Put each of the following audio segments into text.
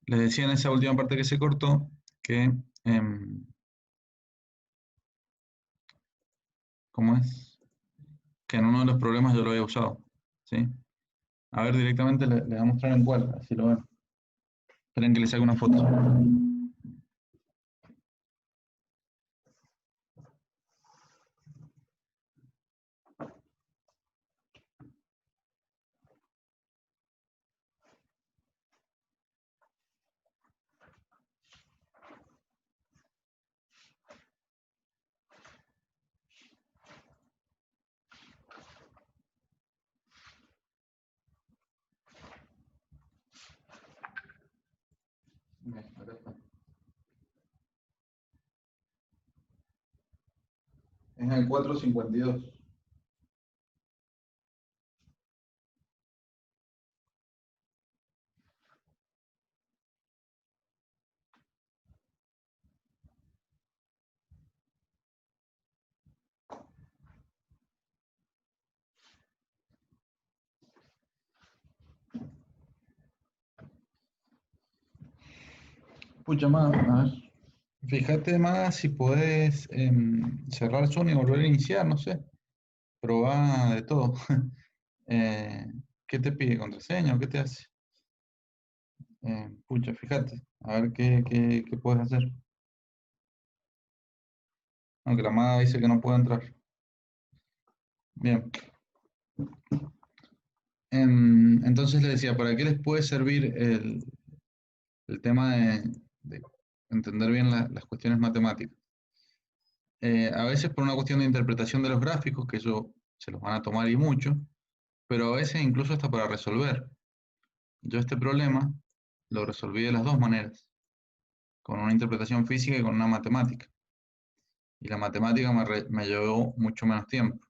les decía en esa última parte que se cortó que, ¿cómo es? Que en uno de los problemas yo lo había usado, ¿sí? A ver, directamente les voy a mostrar en cuál, así lo ven. Esperen que les saque una foto. Bien, acá está. Es el 452. Pucha, más, a ver. Fíjate más si podés cerrar Zoom y volver a iniciar, no sé. Probá de todo. ¿Qué te pide? ¿Contraseña o qué te hace? Pucha, fíjate, a ver qué puedes hacer. Aunque la amada dice que no puede entrar. Bien. Entonces le decía, ¿para qué les puede servir el tema de entender bien las cuestiones matemáticas? A veces por una cuestión de interpretación de los gráficos, que eso se los van a tomar y mucho, pero a veces incluso hasta para resolver. Yo este problema lo resolví de las dos maneras, con una interpretación física y con una matemática. Y la matemática me llevó mucho menos tiempo,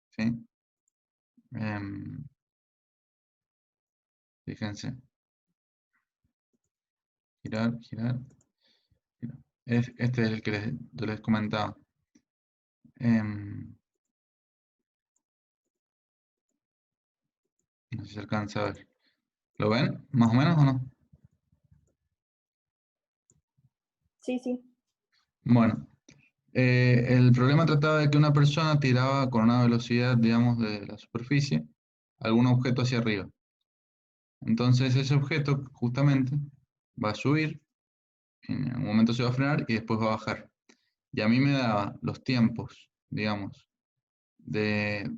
¿sí? Fíjense, girar, girar, girar. Este es el que yo les comentaba. No sé si se alcanza a ver. ¿Lo ven? ¿Más o menos o no? Sí, sí. Bueno, el problema trataba de que una persona tiraba con una velocidad, digamos, de la superficie, algún objeto hacia arriba. Entonces ese objeto justamente va a subir, en un momento se va a frenar y después va a bajar. Y a mí me daba los tiempos, digamos, de,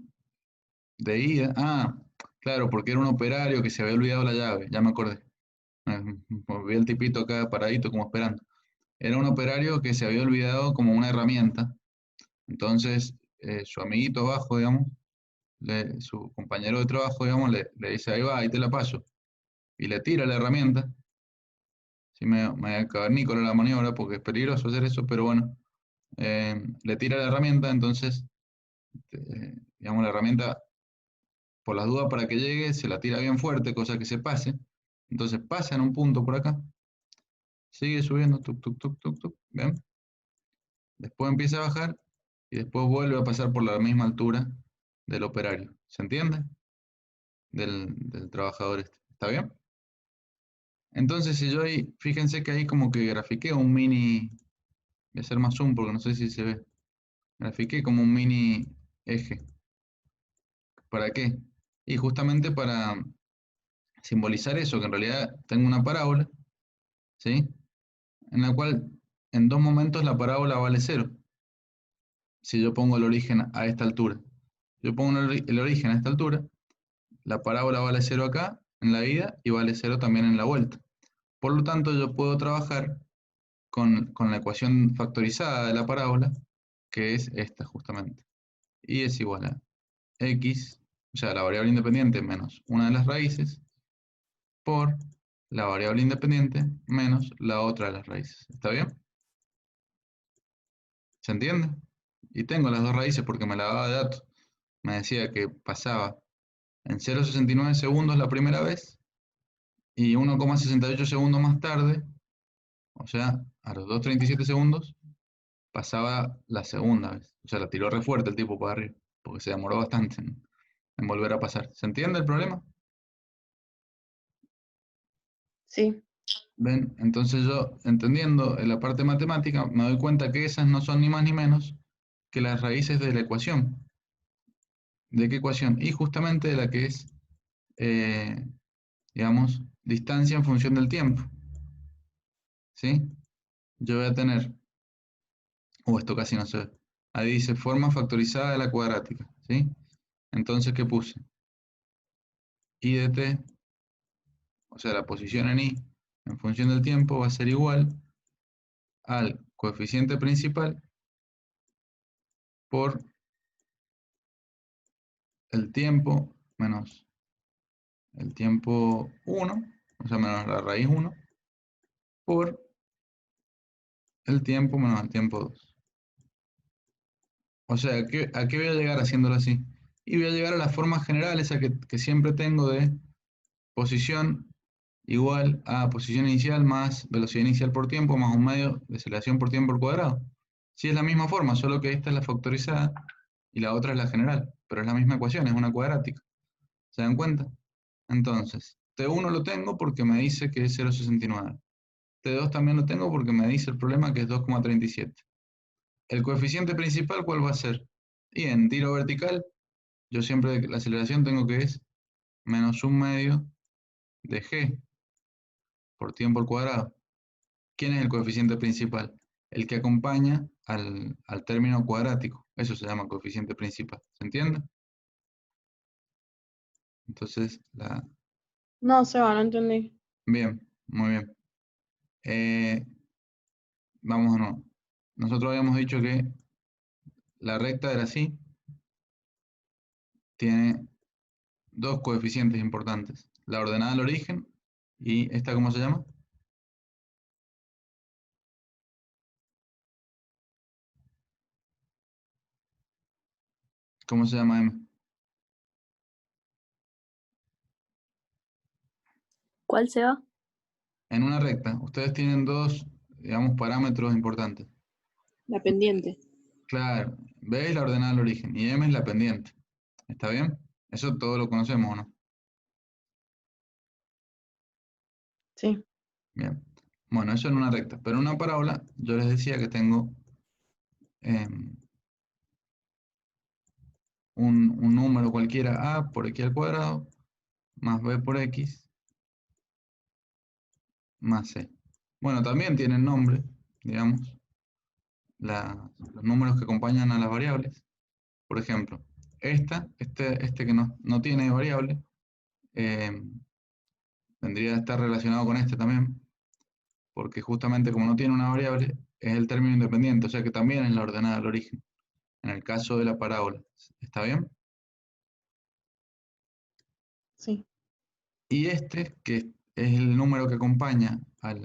de ida. Ah, claro, porque era un operario que se había olvidado la llave, ya me acordé. Vi el tipito acá paradito como esperando. Era un operario que se había olvidado como una herramienta. Entonces, su amiguito abajo, digamos, su compañero de trabajo, digamos, le dice, ahí va, ahí te la paso. Y le tira la herramienta. Sí, me voy a cagar Nicolás la maniobra porque es peligroso hacer eso, pero bueno, le tira la herramienta, entonces, digamos, la herramienta, por las dudas para que llegue, se la tira bien fuerte, cosa que se pase. Entonces pasa en un punto por acá, sigue subiendo, tuk, tuk, tuk, tuk, tuk, ¿ven? Después empieza a bajar y después vuelve a pasar por la misma altura del operario. ¿Se entiende? Del trabajador este. ¿Está bien? Entonces, si yo ahí, fíjense que ahí como que grafiqué un mini, voy a hacer más zoom porque no sé si se ve. Grafiqué como un mini eje. ¿Para qué? Y justamente para simbolizar eso, que en realidad tengo una parábola, ¿sí? En la cual en dos momentos la parábola vale cero. Si yo pongo el origen a esta altura. Yo pongo el origen a esta altura, la parábola vale cero acá en la ida y vale cero también en la vuelta. Por lo tanto, yo puedo trabajar con la ecuación factorizada de la parábola, que es esta justamente. Y es igual a x, o sea, la variable independiente menos una de las raíces, por la variable independiente menos la otra de las raíces. ¿Está bien? ¿Se entiende? Y tengo las dos raíces porque me la daba de dato. Me decía que pasaba en 0,69 segundos la primera vez y 1,68 segundos más tarde, o sea, a los 2,37 segundos, pasaba la segunda vez. O sea, la tiró re fuerte el tipo para arriba, porque se demoró bastante en volver a pasar. ¿Se entiende el problema? Sí. ¿Ven? Entonces yo, entendiendo en la parte matemática, me doy cuenta que esas no son ni más ni menos que las raíces de la ecuación. ¿De qué ecuación? Y justamente de la que es, eh, digamos, distancia en función del tiempo. ¿Sí? Yo voy a tener, esto casi no se ve. Ahí dice forma factorizada de la cuadrática. ¿Sí? Entonces, ¿qué puse? I de t, o sea, la posición en i en función del tiempo va a ser igual al coeficiente principal por el tiempo menos el tiempo 1, o sea, menos la raíz 1, por el tiempo menos el tiempo 2. O sea, ¿a qué voy a llegar haciéndolo así? Y voy a llegar a la forma general, esa que siempre tengo de posición igual a posición inicial más velocidad inicial por tiempo más un medio de aceleración por tiempo al cuadrado. Sí, es la misma forma, solo que esta es la factorizada y la otra es la general, pero es la misma ecuación, es una cuadrática. ¿Se dan cuenta? Entonces, T1 lo tengo porque me dice que es 0,69. T2 también lo tengo porque me dice el problema que es 2,37. ¿El coeficiente principal cuál va a ser? Y en tiro vertical, yo siempre la aceleración tengo que es menos un medio de g por tiempo al cuadrado. ¿Quién es el coeficiente principal? El que acompaña al término cuadrático. Eso se llama coeficiente principal. ¿Se entiende? Entonces, No, Seba, no entendí. bien, muy bien. Vamos a nuevo. Nosotros habíamos dicho que la recta era así, tiene dos coeficientes importantes. La ordenada al origen y esta, ¿cómo se llama? ¿Cómo se llama, M? ¿Cuál, Seba? En una recta, ustedes tienen dos, digamos, parámetros importantes. La pendiente. Claro, B es la ordenada al origen y M es la pendiente. ¿Está bien? Eso todos lo conocemos, ¿o no? Sí. Bien. Bueno, eso en una recta. Pero en una parábola, yo les decía que tengo un número cualquiera A por X al cuadrado más B por X más C. Bueno, también tienen nombre, digamos, los números que acompañan a las variables. Por ejemplo, este que no tiene variable, eh, tendría que estar relacionado con este también, porque justamente como no tiene una variable, es el término independiente, o sea que también es la ordenada del origen, en el caso de la parábola. ¿Está bien? Sí. Y este, que es el número que acompaña a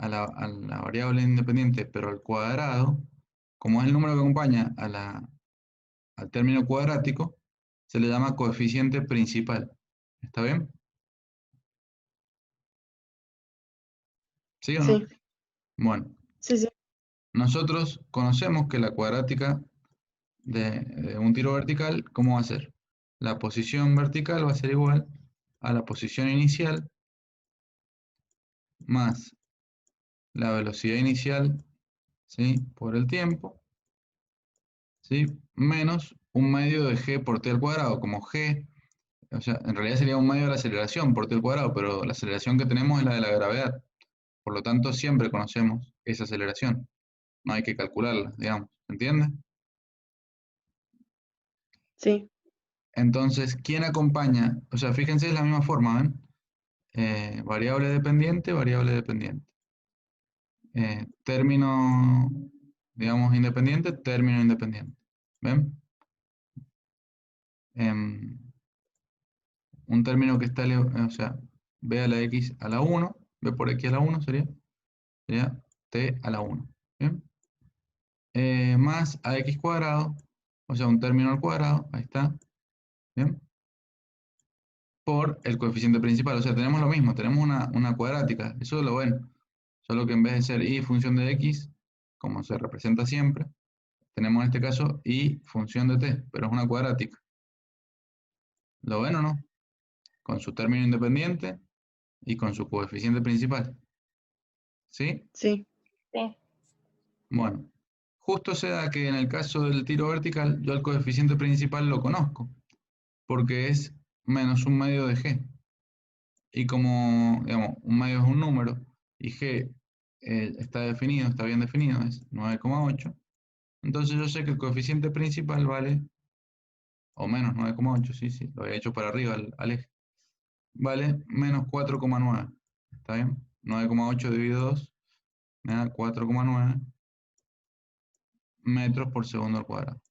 la variable independiente, pero al cuadrado, como es el número que acompaña al término cuadrático, se le llama coeficiente principal. ¿Está bien? ¿Sí o no? Sí. Bueno, Sí, sí. nosotros conocemos que la cuadrática de un tiro vertical, ¿cómo va a ser? La posición vertical va a ser igual a la posición inicial más la velocidad inicial, ¿sí? Por el tiempo, ¿sí? Menos un medio de g por t al cuadrado, como g, o sea, en realidad sería un medio de la aceleración por t al cuadrado, pero la aceleración que tenemos es la de la gravedad. Por lo tanto, siempre conocemos esa aceleración. No hay que calcularla, digamos. ¿Entiendes? Sí. Entonces, ¿quién acompaña? O sea, fíjense, es la misma forma, ¿ven? Variable dependiente, variable dependiente. Término, digamos, independiente, término independiente. ¿Ven? Em, un término que está, o sea, b a la x a la 1, b por x a la 1 sería t a la 1. ¿Bien? Más ax cuadrado, o sea, un término al cuadrado, ahí está. ¿Bien? Por el coeficiente principal. O sea, tenemos lo mismo, tenemos una cuadrática, eso lo ven. Solo que en vez de ser y función de x, como se representa siempre, tenemos en este caso y función de t, pero es una cuadrática. ¿Lo ven o no? Con su término independiente y con su coeficiente principal. ¿Sí? Sí. Sí. Bueno, justo se da que en el caso del tiro vertical, yo el coeficiente principal lo conozco, porque es menos un medio de g. Y como, digamos, un medio es un número, y g está definido, está bien definido, es 9,8, entonces yo sé que el coeficiente principal vale, o menos 9,8, sí, sí, lo había hecho para arriba al eje, vale menos 4,9, ¿está bien? 9,8 dividido 2 me da 4,9 metros por segundo al cuadrado.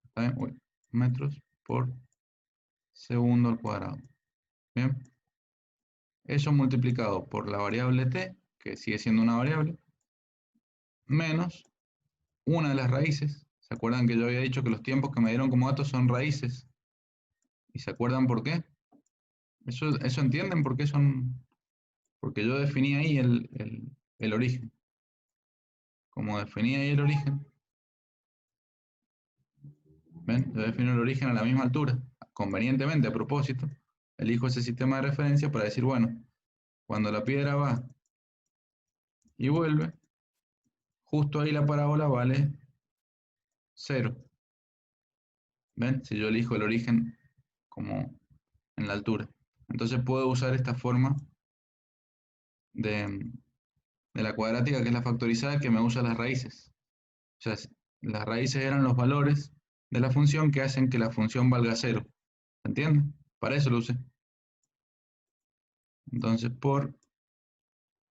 ¿Está bien? Uy, metros por segundo al cuadrado. Bien. Eso multiplicado por la variable t, que sigue siendo una variable, menos una de las raíces. ¿Se acuerdan que yo había dicho que los tiempos que me dieron como datos son raíces? ¿Y se acuerdan por qué? ¿Eso entienden por qué son? Porque yo definí ahí el origen. Como definí ahí el origen, ¿ven? Yo defino el origen a la misma altura. Convenientemente, a propósito, elijo ese sistema de referencia para decir, bueno, cuando la piedra va y vuelve, justo ahí la parábola vale 0. ¿Ven? Si yo elijo el origen como en la altura. Entonces puedo usar esta forma de, de la cuadrática, que es la factorizada, que me usa las raíces. O sea, las raíces eran los valores de la función que hacen que la función valga 0. ¿Se entiende? Para eso lo usé. Entonces, por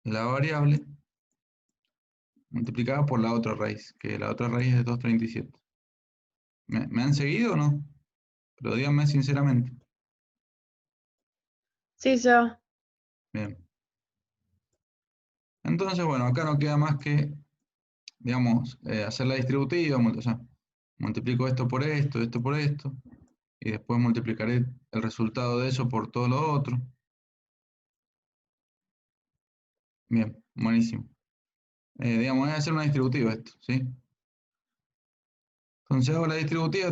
la variable multiplicada por la otra raíz, que la otra raíz es 237. ¿Me han seguido o no? Pero díganme sinceramente. Sí, yo. Bien. Entonces, bueno, acá no queda más que, digamos, hacer la distributiva, o sea, multiplico esto por esto, y después multiplicaré el resultado de eso por todo lo otro. Bien, buenísimo. Digamos, voy a hacer una distributiva esto, ¿sí? Entonces hago la distributiva,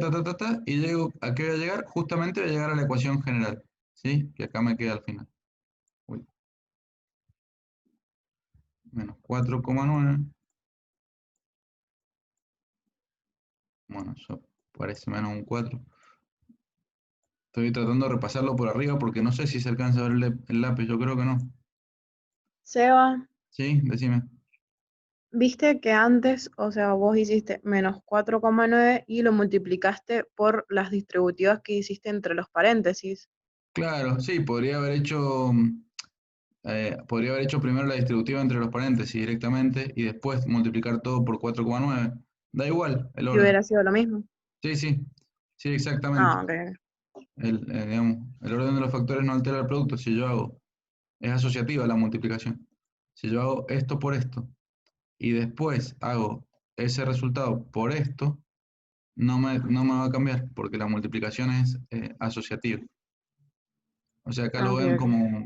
y llego, ¿a qué voy a llegar? Justamente voy a llegar a la ecuación general, ¿sí? Que acá me queda al final. Uy. Menos 4,9. Bueno, eso parece menos un 4. Estoy tratando de repasarlo por arriba porque no sé si se alcanza a ver el lápiz, yo creo que no. Seba, ¿Sí? Decime. viste que antes, o sea, vos hiciste menos 4,9 y lo multiplicaste por las distributivas que hiciste entre los paréntesis. Claro, sí, podría haber hecho primero la distributiva entre los paréntesis directamente y después multiplicar todo por 4,9. Da igual el Y orden. hubiera sido lo mismo. Sí, sí, sí, exactamente. Ah, ok. Digamos, el orden de los factores no altera el producto. Si yo hago, es asociativa la multiplicación. Si yo hago esto por esto y después hago ese resultado por esto, no me va a cambiar porque la multiplicación es asociativa. O sea, acá Ah, lo ok, ven ok.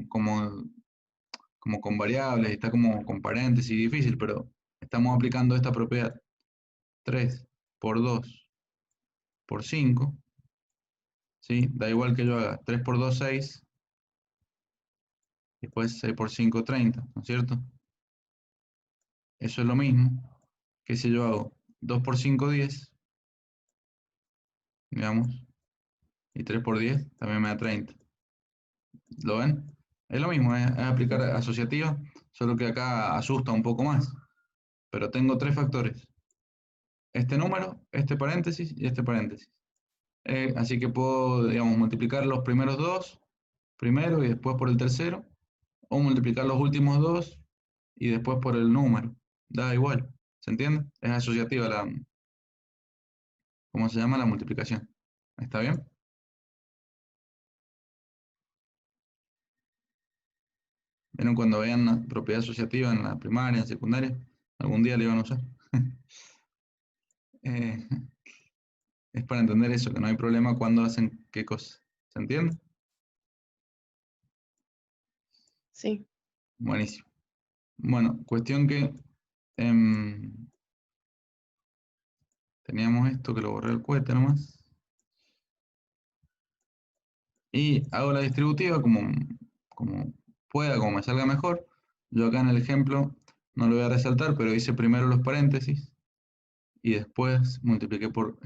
como con variables, está como con paréntesis, difícil, pero estamos aplicando esta propiedad. 3 por 2 por 5, ¿sí? Da igual que yo haga 3 por 2, 6, después 6 por 5, 30, ¿no es cierto? Eso es lo mismo que si yo hago 2 por 5, 10, digamos, y 3 por 10 también me da 30. ¿Lo ven? Es lo mismo, es aplicar asociativa, solo que acá asusta un poco más. Pero tengo tres factores. Este número, este paréntesis y este paréntesis. Así que puedo, digamos, multiplicar los primeros dos primero y después por el tercero, o multiplicar los últimos dos y después por el número. Da igual, ¿se entiende? Es asociativa ¿cómo se llama? La multiplicación. ¿Está bien? ¿Vieron cuando vean la propiedad asociativa en la primaria, en secundaria? Algún día la iban a usar. Eh, es para entender eso, que no hay problema cuando hacen qué cosa. ¿Se entiende? Sí. Buenísimo. Bueno, cuestión que em, teníamos esto que lo borré el cohete nomás. Y hago la distributiva como pueda, como me salga mejor. Yo acá en el ejemplo no lo voy a resaltar, pero hice primero los paréntesis y después multipliqué por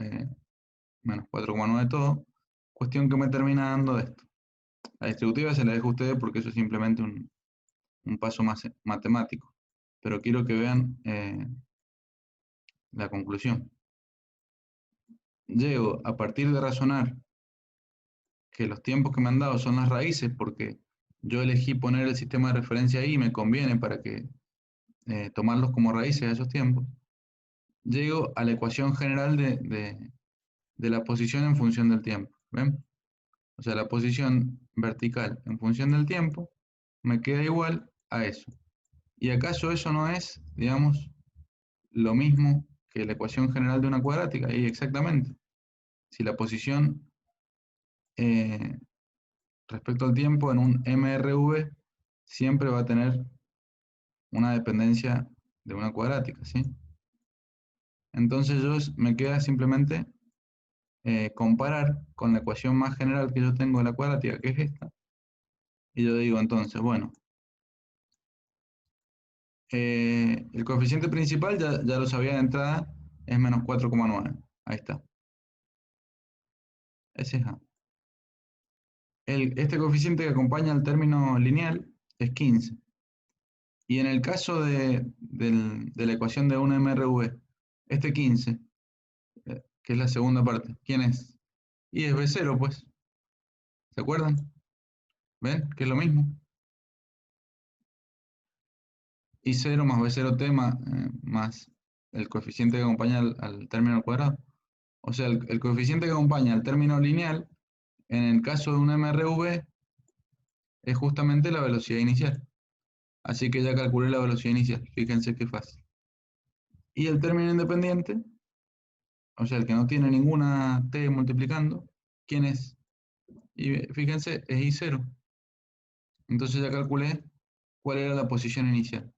menos 4,9 todo. Cuestión que me termina dando esto. La distributiva se la dejo a ustedes porque eso es simplemente un paso más matemático. Pero quiero que vean la conclusión. Llego a partir de razonar que los tiempos que me han dado son las raíces porque yo elegí poner el sistema de referencia ahí y me conviene para que tomarlos como raíces a esos tiempos. Llego a la ecuación general de la posición en función del tiempo. ¿Ven? O sea, la posición vertical en función del tiempo me queda igual a eso. ¿Y acaso eso no es, digamos, lo mismo que la ecuación general de una cuadrática? Y exactamente. Si la posición eh, respecto al tiempo en un MRV siempre va a tener una dependencia de una cuadrática, ¿sí? Entonces me queda simplemente comparar con la ecuación más general que yo tengo de la cuadrática, que es esta, y yo digo entonces, bueno, el coeficiente principal ya lo sabía de entrada, es menos 4,9. Ahí está. Ese es A. Este coeficiente que acompaña al término lineal es 15. Y en el caso de la ecuación de una MRV, este 15, que es la segunda parte, ¿quién es? Y es B0, pues. ¿Se acuerdan? ¿Ven? Que es lo mismo. I0 más B0T más el coeficiente que acompaña al término al cuadrado. O sea, el coeficiente que acompaña al término lineal, en el caso de un MRV, es justamente la velocidad inicial. Así que ya calculé la velocidad inicial. Fíjense qué fácil. Y el término independiente, o sea, el que no tiene ninguna t multiplicando, ¿quién es? Y fíjense, es I0. Entonces ya calculé cuál era la posición inicial.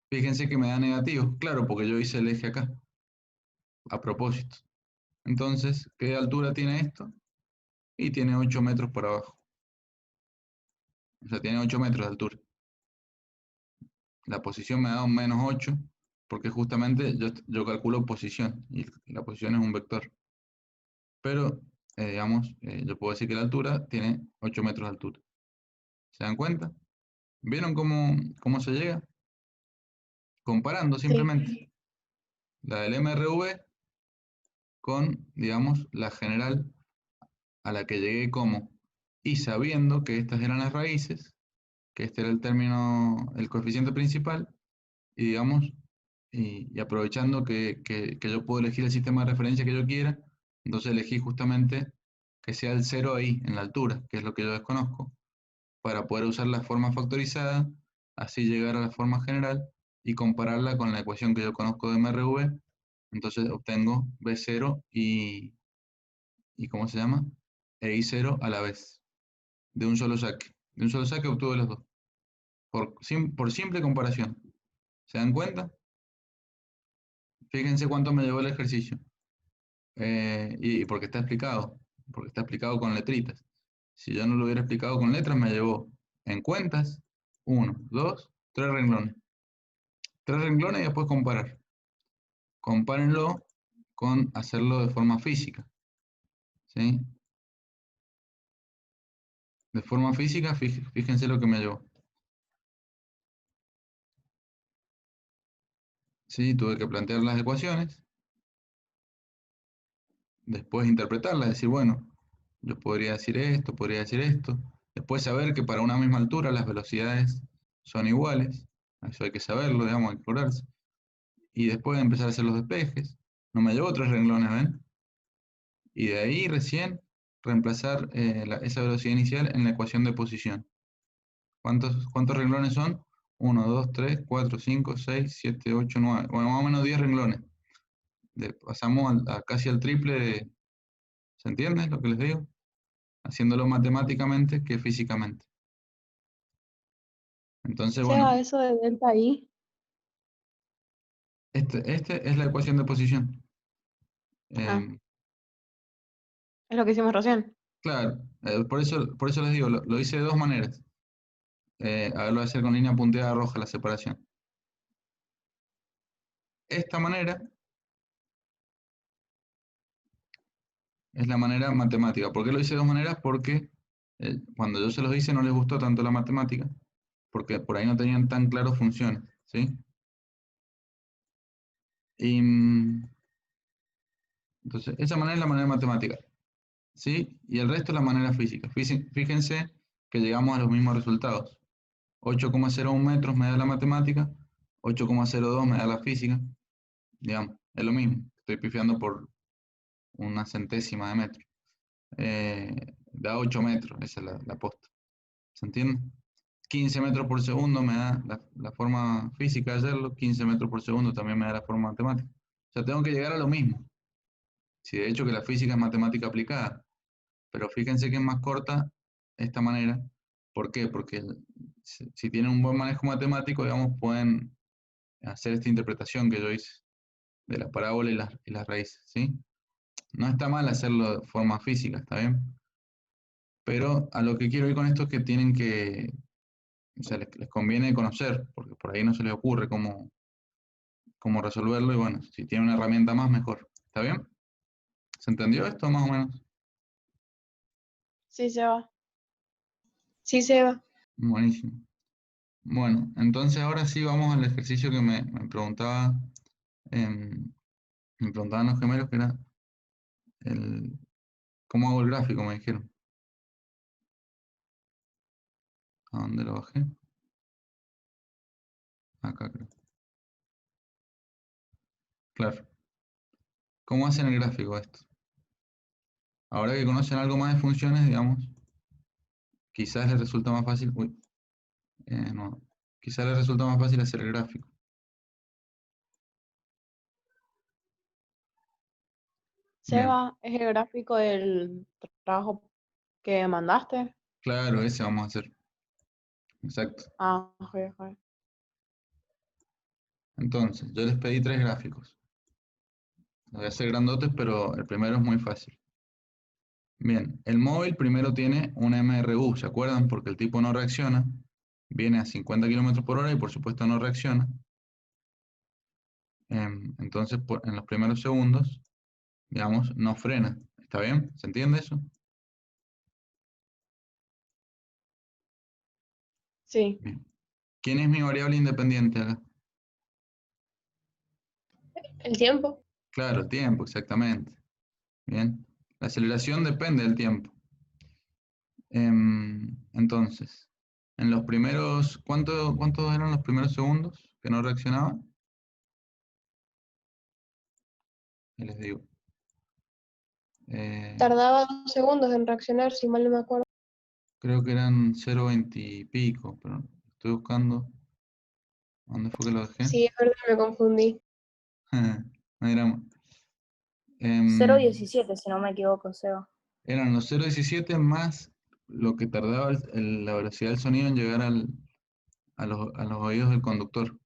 Fíjense que me da negativo, claro, porque yo hice el eje acá, a propósito. Entonces, ¿qué altura tiene esto? Y tiene 8 metros por abajo. O sea, tiene 8 metros de altura. La posición me da un menos 8, porque justamente yo calculo posición, y la posición es un vector. Pero, digamos, yo puedo decir que la altura tiene 8 metros de altura. ¿Se dan cuenta? ¿Vieron cómo se llega? Comparando Sí. simplemente la del MRV con, digamos, la general a la que llegué como, y sabiendo que estas eran las raíces, que este era el término, el coeficiente principal, y digamos, y aprovechando que yo puedo elegir el sistema de referencia que yo quiera, entonces elegí justamente que sea el cero ahí, en la altura, que es lo que yo desconozco, para poder usar la forma factorizada, así llegar a la forma general y compararla con la ecuación que yo conozco de MRV, entonces obtengo B0 y ¿cómo se llama? E I0 a la vez, de un solo saque. De un solo saque obtuve los dos, por simple comparación. ¿Se dan cuenta? Fíjense cuánto me llevó el ejercicio. Y porque está explicado con letritas. Si yo no lo hubiera explicado con letras, me llevó en cuentas, uno, dos, tres renglones. Tres renglones y después comparar. Compárenlo con hacerlo de forma física. ¿Sí? De forma física, fíjense lo que me llevó. ¿Sí? Tuve que plantear las ecuaciones, después interpretarlas, decir, bueno, yo podría decir esto, después saber que para una misma altura las velocidades son iguales, eso hay que saberlo, digamos, explorarse, y después empezar a hacer los despejes, no me llevó tres renglones, ¿ven? Y de ahí recién reemplazar esa velocidad inicial en la ecuación de posición. ¿Cuántos renglones son? Uno, 2, 3, 4, 5, 6, 7, 8, 9. Bueno, más o menos 10 renglones. Pasamos casi al triple ¿se entiende lo que les digo? Haciéndolo matemáticamente que físicamente. Entonces, bueno, Seba, eso de delta I. este es la ecuación de posición. Ah, Eh, es lo que hicimos recién. claro, por eso les digo, lo hice de dos maneras. a ver, lo voy a hacer con línea punteada roja la separación. Esta manera es la manera matemática. ¿Por qué lo hice de dos maneras? Porque cuando yo se los hice no les gustó tanto la matemática, porque por ahí no tenían tan claras funciones, ¿sí? Y, entonces, esa manera es la manera matemática, ¿sí? Y el resto es la manera física. Fíjense que llegamos a los mismos resultados. 8,01 metros me da la matemática, 8,02 me da la física, digamos, es lo mismo. Estoy pifiando por una centésima de metro. Da 8 metros, esa es la posta. ¿Se entiende? 15 metros por segundo me da la forma física de hacerlo, 15 metros por segundo también me da la forma matemática. O sea, tengo que llegar a lo mismo. Si de hecho que la física es matemática aplicada, pero fíjense que es más corta esta manera. ¿Por qué? Porque si tienen un buen manejo matemático, digamos, pueden hacer esta interpretación que yo hice de la parábola y las raíces, ¿sí? No está mal hacerlo de forma física, ¿está bien? Pero a lo que quiero ir con esto es que tienen que, o sea, les conviene conocer, porque por ahí no se les ocurre cómo resolverlo, y bueno, si tiene una herramienta más, mejor. ¿Está bien? ¿Se entendió esto más o menos? Sí, Seba. Sí, Seba. Buenísimo. Bueno, entonces ahora sí vamos al ejercicio que em, me preguntaban los gemelos, que era el, ¿cómo hago el gráfico? Me dijeron. ¿A dónde lo bajé? Acá creo. Claro. ¿Cómo hacen el gráfico esto? Ahora que conocen algo más de funciones, digamos, quizás les resulta más fácil, no, quizás les resulta más fácil hacer el gráfico. Bien, Seba, es el gráfico del trabajo que mandaste. claro, ese vamos a hacer. Exacto. Ah, ok, ok. Entonces, yo les pedí tres gráficos. Los voy a hacer grandotes, pero el primero es muy fácil. Bien, el móvil primero tiene un MRU, ¿se acuerdan? Porque el tipo no reacciona. Viene a 50 kilómetros por hora y por supuesto no reacciona. Entonces, en los primeros segundos, digamos, no frena. ¿Está bien? ¿Se entiende eso? Sí. Bien. ¿Quién es mi variable independiente acá? El tiempo. Claro, el tiempo, exactamente. Bien. La aceleración depende del tiempo. Entonces, en los primeros, ¿cuántos eran los primeros segundos que no reaccionaban? Y les digo. Tardaba 2 segundos en reaccionar, si mal no me acuerdo. Creo que eran 0,20 y pico, pero estoy buscando. ¿Dónde fue que lo dejé? Sí, es verdad, me confundí. No era- 0,17 si no me equivoco, Seba. eran los 0,17 más lo que tardaba la velocidad del sonido en llegar a los oídos del conductor.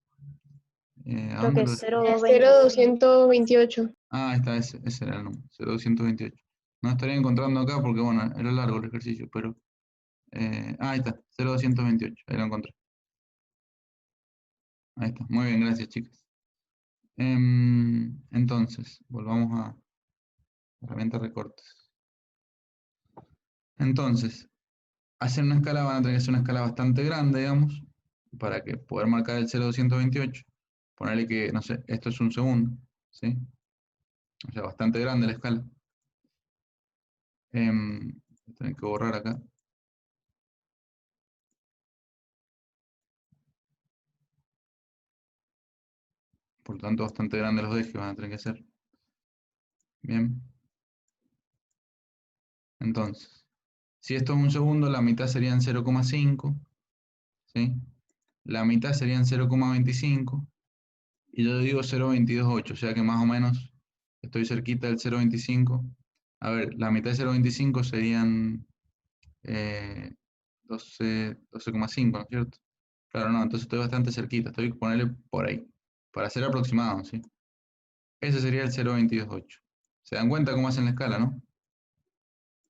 ¿A Creo dónde que lo es dejé? 0,226. 0,228. Ah, ese era el número, 0,228. No estaría encontrando acá porque, bueno, era largo el ejercicio, pero... ahí está, 0,228, ahí lo encontré. Ahí está, muy bien, gracias chicas. Entonces, volvamos a herramienta recortes. Entonces, hacer una escala, van a tener que hacer una escala bastante grande, digamos, para que poder marcar el 0,228. Ponerle que, no sé, esto es un segundo, ¿sí? O sea, bastante grande la escala. Tengo que borrar acá. Por lo tanto, bastante grande los ejes van a tener que ser. Bien. Entonces, si esto es un segundo, la mitad serían 0,5, ¿sí? La mitad serían 0,25 y yo digo 0,228, o sea que más o menos estoy cerquita del 0,25. A ver, la mitad de 0,25 serían 12,5, ¿no es cierto? Claro, no, entonces estoy bastante cerquita, estoy ponerle por ahí, para ser aproximado, ¿sí? Ese sería el 0,228. ¿Se dan cuenta cómo hacen la escala, no?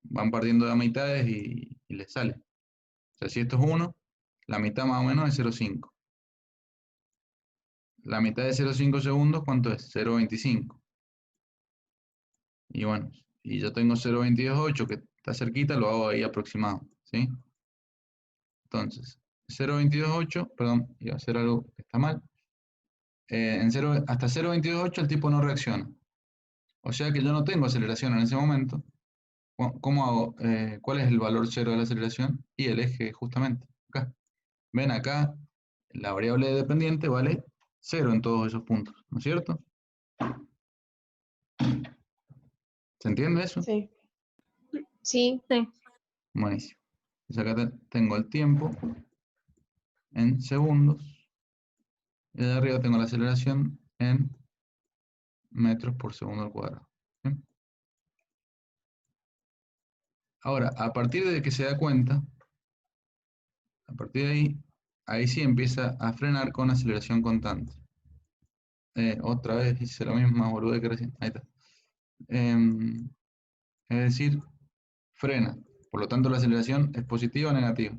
Van partiendo de a mitades y les sale. O sea, si esto es 1, La mitad más o menos es 0,5. La mitad de 0,5 segundos, ¿cuánto es? 0,25. Y bueno, y yo tengo 0,228 que está cerquita, lo hago ahí aproximado, ¿sí? Entonces, 0,228, perdón, iba a hacer algo que está mal. Hasta 0,228 el tipo no reacciona. O sea que yo no tengo aceleración en ese momento. ¿Cómo hago? ¿Cuál es el valor cero de la aceleración? Y el eje justamente, acá. Ven acá, la variable dependiente vale 0 en todos esos puntos, ¿no es cierto? ¿Se entiende eso? Sí. Sí. Sí. Buenísimo. Entonces acá tengo el tiempo en segundos. Y de arriba tengo la aceleración en metros por segundo al cuadrado. ¿Bien? Ahora, a partir de que se da cuenta, a partir de ahí sí empieza a frenar con aceleración constante. Otra vez hice lo mismo, más boludo que recién. Ahí está. Es decir, frena. Por lo tanto, la aceleración es positiva o negativa.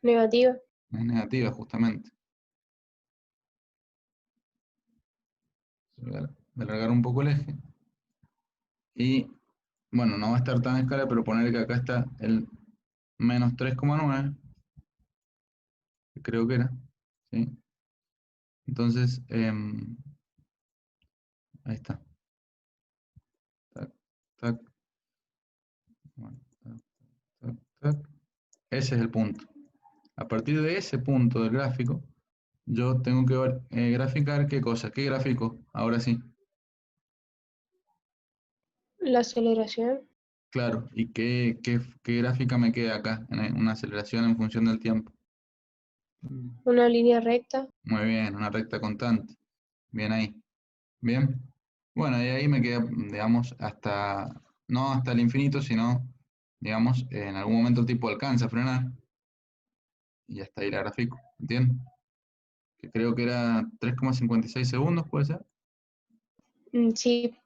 Negativa. Es negativa, justamente. Voy a alargar un poco el eje. Y, bueno, no va a estar tan a escala, pero poner que acá está el menos 3,9, que creo que era. ¿Sí? Entonces, ahí está. Tac, tac. Bueno, tac, tac, tac. Ese es el punto. A partir de ese punto del gráfico, yo tengo que graficar qué cosa, qué gráfico, ahora sí. La aceleración. Claro, ¿y qué gráfica me queda acá? En una aceleración en función del tiempo. Una línea recta. Muy bien, una recta constante. Bien ahí. Bien. Bueno, y ahí me queda, digamos, no hasta el infinito, sino, digamos, en algún momento el tipo alcanza a frenar. Y hasta ahí la grafico, ¿entiendes? Que creo que era 3,56 segundos, ¿puede ser? Sí.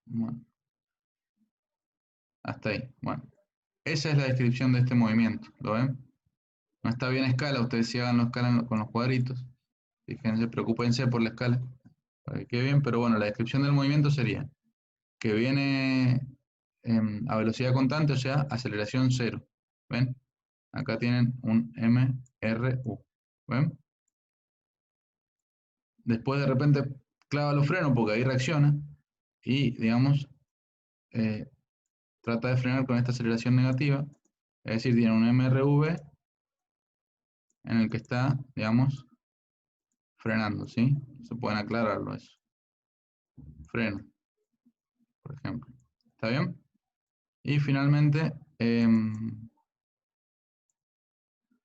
Bueno, hasta ahí. Bueno, esa es la descripción de este movimiento, ¿lo ven? No está bien a escala, ustedes sí hagan la escala con los cuadritos. Fíjense, preocúpense por la escala, para que quede bien, pero bueno, la descripción del movimiento sería que viene a velocidad constante, o sea, aceleración cero. ¿Ven? Acá tienen un MRU. ¿Ven? Después de repente clava los frenos porque ahí reacciona y, digamos, trata de frenar con esta aceleración negativa, es decir, tiene un MRV en el que está, digamos, frenando, ¿sí? Se pueden aclararlo eso. Freno, por ejemplo. ¿Está bien? Y finalmente,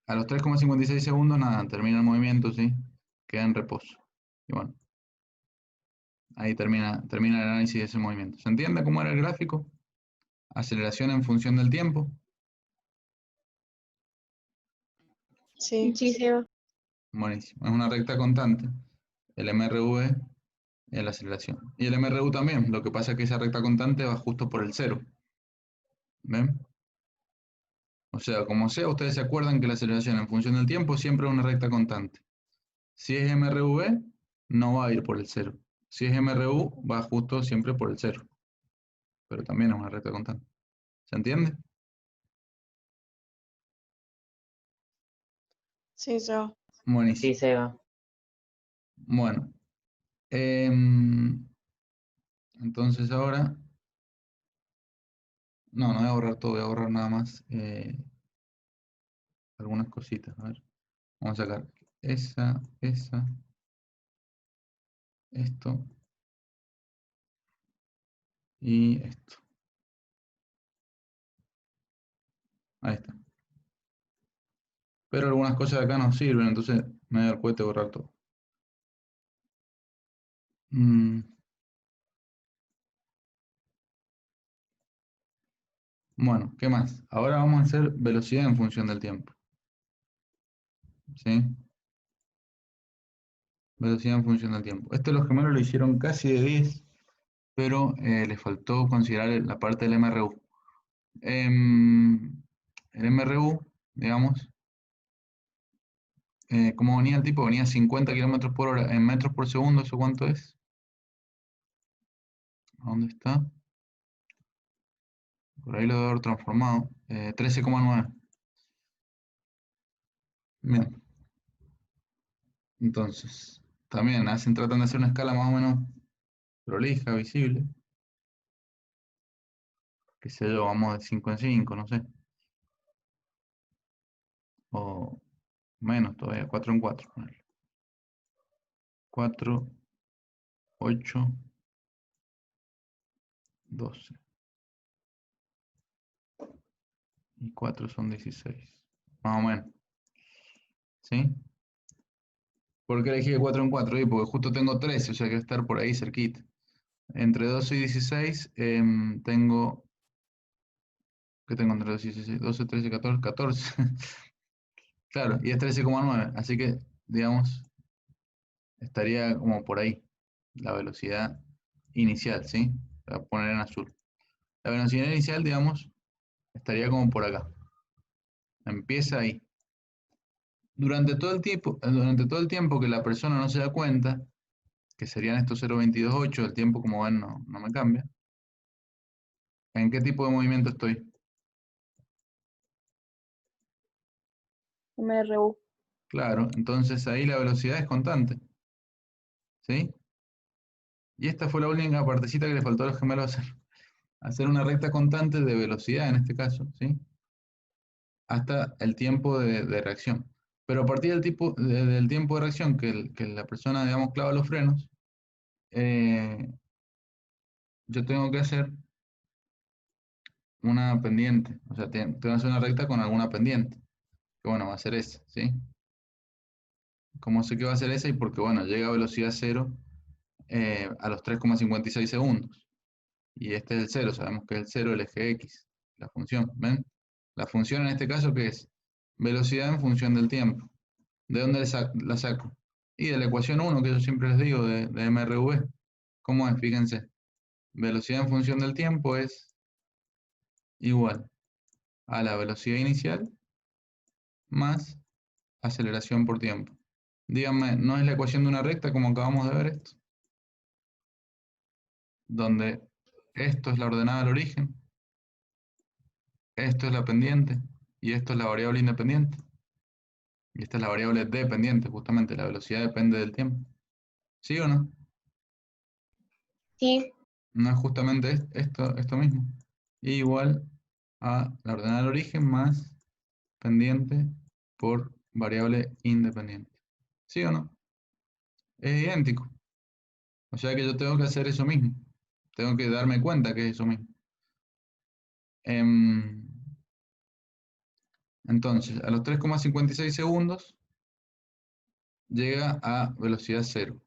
a los 3,56 segundos, nada, termina el movimiento, ¿sí? Queda en reposo. Y bueno, ahí termina el análisis de ese movimiento. ¿Se entiende cómo era el gráfico? Aceleración en función del tiempo. Sí. Sí, Seba. Buenísimo. Es una recta constante. El MRV es la aceleración. Y el MRU también. Lo que pasa es que esa recta constante va justo por el cero. ¿Ven? O sea, como sea, ustedes se acuerdan que la aceleración en función del tiempo siempre es una recta constante. Si es MRV, no va a ir por el cero. Si es MRU, va justo siempre por el cero. Pero también es una recta constante. ¿Se entiende? Sí, Seba. Buenísimo. Sí, Seba. Bueno. Entonces ahora... No voy a borrar todo, voy a borrar nada más algunas cositas. A ver. Vamos a sacar esa, esto y esto. Ahí está. Pero algunas cosas de acá no sirven, entonces me da el cohete borrar todo. Bueno, ¿qué más? Ahora vamos a hacer velocidad en función del tiempo. ¿Sí? Velocidad en función del tiempo. Los gemelos lo hicieron casi de 10, pero les faltó considerar la parte del MRU. El MRU, digamos, ¿Cómo venía el tipo? Venía 50 kilómetros por hora en metros por segundo. ¿Eso cuánto es? ¿Dónde está? Por ahí lo debo haber transformado. 13,9. Bien. Entonces, también tratan de hacer una escala más o menos prolija, visible. Qué sé yo, vamos de 5 en 5, no sé. O menos todavía, 4 en 4. 4, 8, 12. Y 4 son 16. Más o menos. ¿Sí? ¿Por qué elegí de 4 en 4? Porque justo tengo 13, o sea que va a estar por ahí cerquita. Entre 12 y 16 tengo... ¿Qué tengo entre 12 y 16? 12, 13, 14, 14. Claro, y es 13,9. Así que, digamos, estaría como por ahí. La velocidad inicial, ¿sí? La voy a poner en azul. La velocidad inicial, digamos, estaría como por acá. Empieza ahí. Durante todo el tiempo que la persona no se da cuenta, que serían estos 0,228, el tiempo como ven no me cambia. ¿En qué tipo de movimiento estoy? MRU. Claro, entonces ahí la velocidad es constante. ¿Sí? Y esta fue la única partecita que le faltó a los gemelos hacer. Hacer una recta constante de velocidad en este caso, ¿sí? Hasta el tiempo de reacción. Pero a partir del tiempo de reacción que la persona, digamos, clava los frenos, yo tengo que hacer una pendiente. O sea, tengo que hacer una recta con alguna pendiente. Que bueno, va a ser esa, ¿sí? ¿Cómo sé que va a ser esa? Y porque, bueno, llega a velocidad cero a los 3,56 segundos. Y este es el cero, sabemos que es el cero el eje X, la función, ¿ven? La función en este caso, ¿qué es? Velocidad en función del tiempo. ¿De dónde la saco? Y de la ecuación 1, que yo siempre les digo, de MRV. ¿Cómo es? Fíjense. Velocidad en función del tiempo es igual a la velocidad inicial más aceleración por tiempo. Díganme, ¿no es la ecuación de una recta como acabamos de ver esto? Donde esto es la ordenada al origen, esto es la pendiente y esto es la variable independiente. Y esta es la variable dependiente, justamente la velocidad depende del tiempo. ¿Sí o no? Sí. No es justamente esto mismo. Y igual a la ordenada del origen más pendiente por variable independiente. ¿Sí o no? Es idéntico. O sea que yo tengo que hacer eso mismo. Tengo que darme cuenta que es eso mismo. Entonces, a los 3,56 segundos llega a velocidad cero.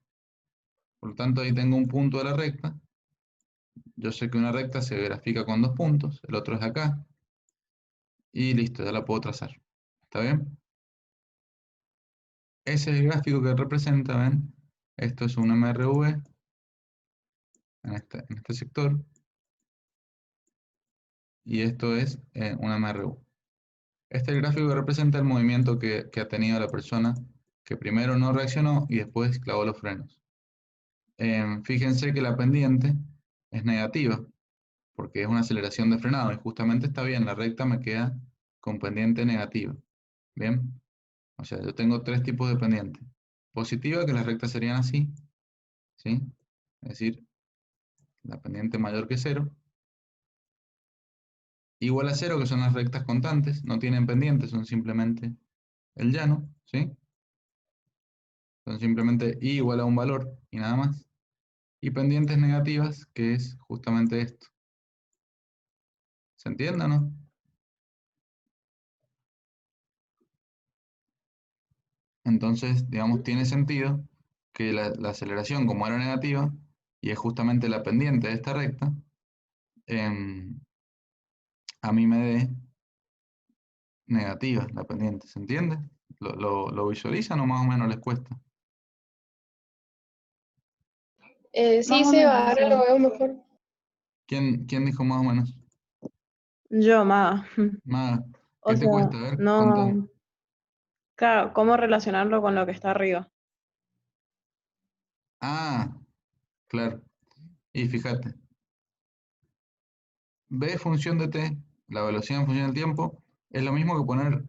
Por lo tanto, ahí tengo un punto de la recta. Yo sé que una recta se grafica con 2 puntos, el otro es acá. Y listo, ya la puedo trazar. ¿Está bien? Ese es el gráfico que representa, ¿ven? Esto es un MRV en este sector. Y esto es un MRU. Este es el gráfico que representa el movimiento que ha tenido la persona que primero no reaccionó y después clavó los frenos. Fíjense que la pendiente es negativa, porque es una aceleración de frenado, y justamente está bien, la recta me queda con pendiente negativa. ¿Bien? O sea, yo tengo 3 tipos de pendiente. Positiva, que las rectas serían así, ¿sí? Es decir, la pendiente mayor que 0. Igual a 0, que son las rectas constantes, no tienen pendiente, son simplemente el llano, ¿sí? Son simplemente i igual a un valor y nada más. Y pendientes negativas, que es justamente esto. ¿Se entiende o no? Entonces, digamos, tiene sentido que la aceleración, como era negativa, y es justamente la pendiente de esta recta, a mí me dé negativa la pendiente. ¿Se entiende? ¿Lo visualizan o más o menos les cuesta? Sí, Seba, ahora lo veo mejor. ¿Quién dijo más o menos? Yo, Maga. Nada. O ¿Qué te sea, cuesta? A ver, contame. no, Claro, ¿cómo relacionarlo con lo que está arriba? Ah, claro. Y fíjate, B función de t, la velocidad en función del tiempo, es lo mismo que poner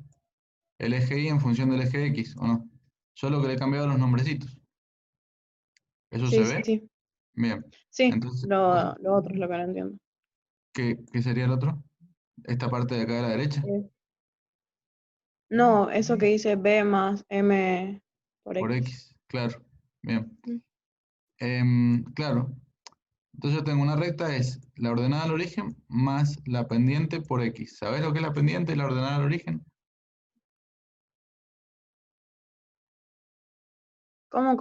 el eje y en función del eje x, ¿o no? Solo que le he cambiado los nombrecitos. ¿Eso se Sí, ve? sí. Bien. Sí, Entonces, lo otro es lo que no entiendo. ¿qué sería el otro? Esta parte de acá de la derecha, Eh, No, eso que dice B más M por por X. x, claro. Bien. Mm. Claro. Entonces yo tengo una recta, es la ordenada al origen más la pendiente por x. ¿Sabes lo que es la pendiente y la ordenada al origen? ¿Cómo?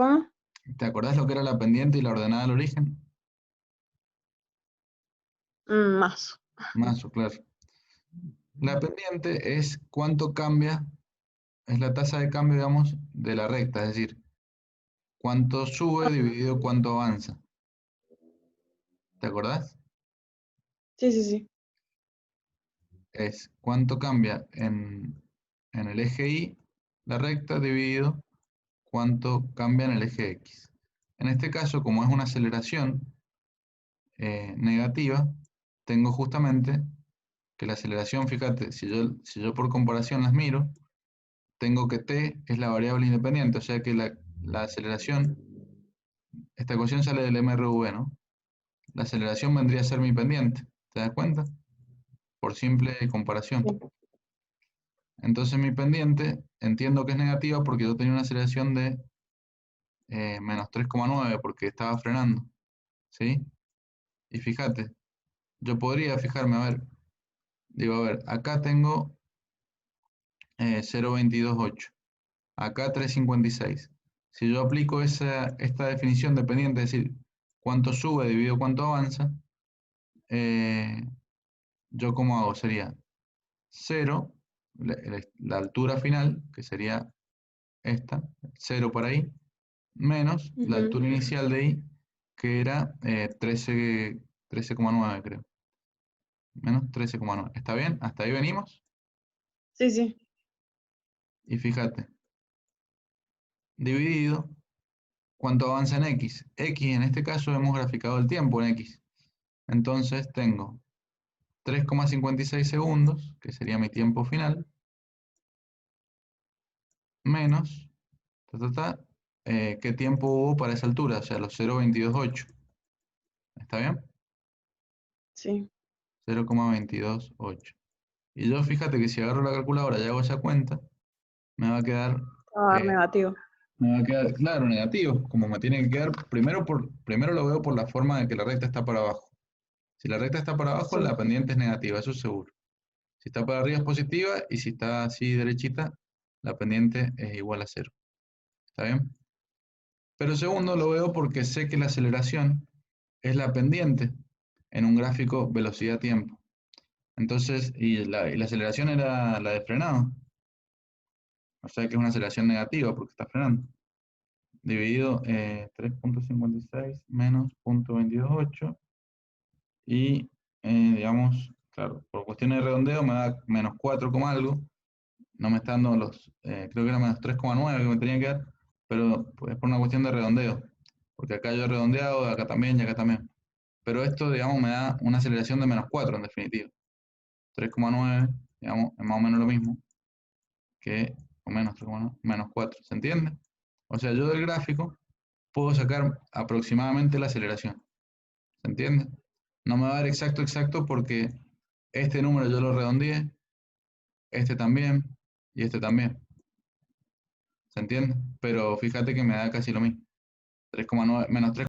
¿Te acordás lo que era la pendiente y la ordenada al origen? Más. Más o claro. La pendiente es cuánto cambia, es la tasa de cambio, digamos, de la recta, es decir, cuánto sube dividido cuánto avanza. ¿Te acordás? Sí. Es cuánto cambia en el eje Y, la recta, dividido cuánto cambia en el eje X. En este caso, como es una aceleración negativa, tengo justamente que la aceleración, fíjate, si yo por comparación las miro, tengo que t es la variable independiente, o sea que la aceleración, esta ecuación sale del MRV, ¿no? La aceleración vendría a ser mi pendiente, ¿te das cuenta? Por simple comparación. Sí. Entonces mi pendiente entiendo que es negativa porque yo tenía una aceleración de menos 3,9 porque estaba frenando, ¿sí? Y fíjate, yo podría fijarme, a ver, digo, a ver, acá tengo 0,228, acá 3,56. Si yo aplico esta definición de pendiente, es decir, cuánto sube dividido cuánto avanza, eh, yo como hago sería 0, la altura final, que sería esta, 0 para ahí, menos la Ujú. altura inicial de I, que era 13,9 creo. Menos 13,9. ¿Está bien? ¿Hasta ahí venimos? Sí. Y fíjate, dividido, ¿cuánto avanza en X? X en este caso hemos graficado el tiempo en X. Entonces tengo 3,56 segundos, que sería mi tiempo final, menos, ¿qué tiempo hubo para esa altura? O sea, los 0,228. ¿Está bien? Sí. 0,228. Y yo fíjate que si agarro la calculadora y hago esa cuenta, me va a quedar, Va a dar eh, negativo. claro, negativo. Como me tiene que quedar, primero lo veo por la forma de que la recta está para abajo. Si la recta está para abajo, Sí. la pendiente es negativa, eso es seguro. Si está para arriba es positiva y si está así derechita, la pendiente es igual a 0. ¿Está bien? Pero segundo lo veo porque sé que la aceleración es la pendiente en un gráfico velocidad-tiempo. Entonces, y la aceleración era la de frenado. O sea que es una aceleración negativa porque está frenando. Dividido 3,56 menos 0,228 y digamos, claro, por cuestiones de redondeo me da menos 4, algo. No me está dando creo que era menos 3,9 que me tenía que dar, pero pues, es por una cuestión de redondeo. Porque acá yo he redondeado, acá también y acá también. Pero esto, digamos, me da una aceleración de menos 4 en definitiva. 3,9, digamos, es más o menos lo mismo que, o menos 3,9, menos 4, ¿se entiende? O sea, yo del gráfico puedo sacar aproximadamente la aceleración, ¿se entiende? No me va a dar exacto porque este número yo lo redondeé, este también y este también, ¿se entiende? Pero fíjate que me da casi lo mismo, 3,9 menos 3.